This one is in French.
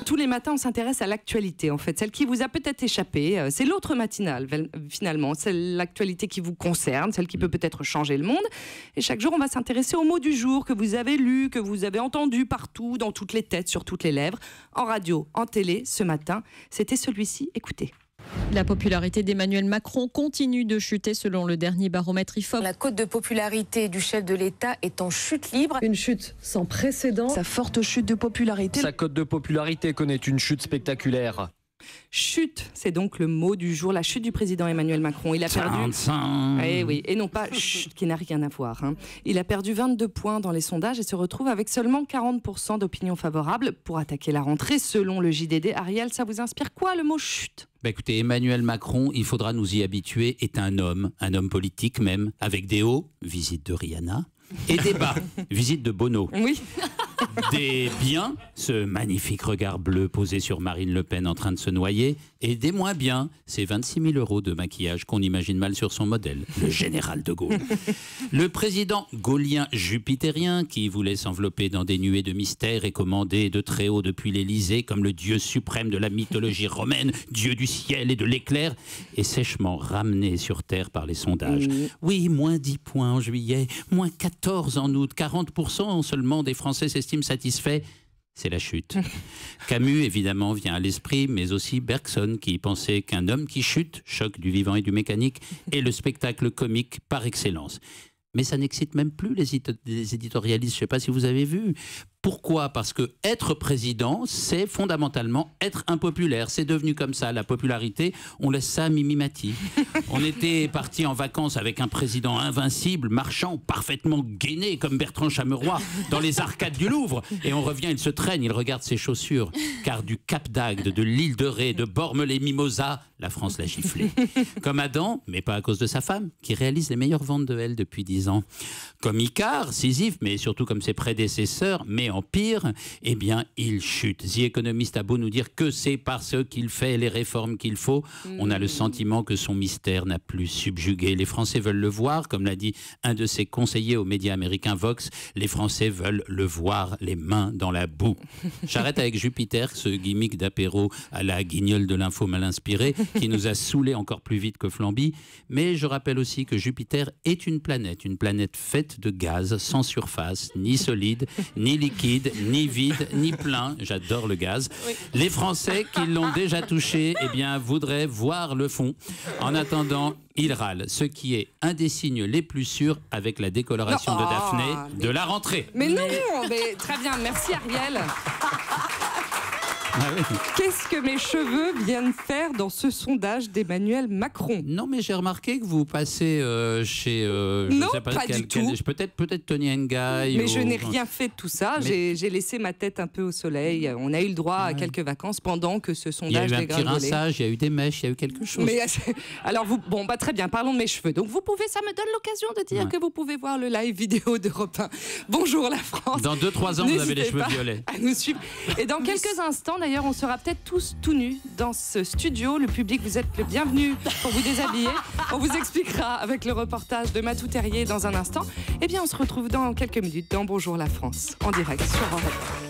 tous les matins, on s'intéresse à l'actualité, en fait, celle qui vous a peut-être échappé. C'est l'autre matinale, finalement. C'est l'actualité qui vous concerne, celle qui peut peut-être changer le monde. Et chaque jour, on va s'intéresser aux mots du jour que vous avez lus, que vous avez entendus partout, dans toutes les têtes, sur toutes les lèvres, en radio, en télé. Ce matin, c'était celui-ci. Écoutez. La popularité d'Emmanuel Macron continue de chuter selon le dernier baromètre IFOP. La cote de popularité du chef de l'État est en chute libre. Une chute sans précédent. Sa forte chute de popularité. Sa cote de popularité connaît une chute spectaculaire. Chute, c'est donc le mot du jour, la chute du président Emmanuel Macron. Il a perdu... oui, et non pas chute, qui n'a rien à voir. Il a perdu 22 points dans les sondages et se retrouve avec seulement 40% d'opinion favorable pour attaquer la rentrée. Selon le JDD, Ariel, ça vous inspire quoi le mot chute ? Écoutez, Emmanuel Macron, il faudra nous y habituer, est un homme politique même, avec des hauts, visite de Rihanna, et des bas, visite de Bono. Oui. Des biens, ce magnifique regard bleu posé sur Marine Le Pen en train de se noyer, et des moins bien, ces 26 000 € de maquillage qu'on imagine mal sur son modèle, le général de Gaulle. Le président gaulien jupitérien qui voulait s'envelopper dans des nuées de mystère et commander de très haut depuis l'Élysée comme le dieu suprême de la mythologie romaine, dieu du ciel et de l'éclair, est sèchement ramené sur terre par les sondages. Oui, moins 10 points en juillet, moins 14 en août, 40% seulement des Français s'estiment satisfaits. C'est la chute. Camus, évidemment, vient à l'esprit, mais aussi Bergson, qui pensait qu'un homme qui chute, choc du vivant et du mécanique, est le spectacle comique par excellence. Mais ça n'excite même plus les éditorialistes, je ne sais pas si vous avez vu. Pourquoi ? Parce que être président, c'est fondamentalement être impopulaire. C'est devenu comme ça, la popularité. On laisse ça à Mimi Mati. On était parti en vacances avec un président invincible, marchant, parfaitement gainé, comme Bertrand Chameroy, dans les arcades du Louvre. Et on revient, il se traîne, il regarde ses chaussures. Car du Cap d'Agde, de l'île de Ré, de Bormes-les-Mimosas, la France l'a giflé. Comme Adam, mais pas à cause de sa femme, qui réalise les meilleures ventes de elle depuis 10 ans. Comme Icare, Sisyphe, mais surtout comme ses prédécesseurs, mais en pire, eh bien, il chute. The Economist a beau nous dire que c'est parce qu'il fait les réformes qu'il faut, on a le sentiment que son mystère n'a plus subjugué. Les Français veulent le voir, comme l'a dit un de ses conseillers aux médias américains Vox, les Français veulent le voir les mains dans la boue. J'arrête avec Jupiter, ce gimmick d'apéro à la guignole de l'info mal inspirée, qui nous a saoulés encore plus vite que Flamby. Mais je rappelle aussi que Jupiter est une planète faite de gaz sans surface, ni solide, ni liquide, ni vide, ni plein. J'adore le gaz. Oui. Les Français qui l'ont déjà touché, eh bien, voudraient voir le fond. En attendant, ils râlent, ce qui est un des signes les plus sûrs avec la décoloration de Daphné de la rentrée. Mais non, mais très bien, merci Ariel. Ah oui. Qu'est-ce que mes cheveux viennent faire dans ce sondage d'Emmanuel Macron? Non, mais j'ai remarqué que vous passez chez... non, je sais pas du tout. Peut-être Tony Ngaï. Mais je n'ai rien fait de tout ça. J'ai laissé ma tête un peu au soleil. On a eu le droit à quelques vacances pendant que ce sondage dégringolait. Il y a eu un petit rinçage, il y a eu des mèches, il y a eu quelque chose. Mais, alors, très bien, parlons de mes cheveux. Donc, ça me donne l'occasion de dire que vous pouvez voir le live vidéo d'Europe 1. Bonjour la France. Dans 2-3 ans, vous avez les cheveux violets. À nous suivre. Et dans quelques instants, d'ailleurs, on sera peut-être tous tout nus dans ce studio. Le public, vous êtes le bienvenu pour vous déshabiller. On vous expliquera avec le reportage de Matou Terrier dans un instant. Eh bien, on se retrouve dans quelques minutes dans Bonjour la France, en direct sur Europe 1.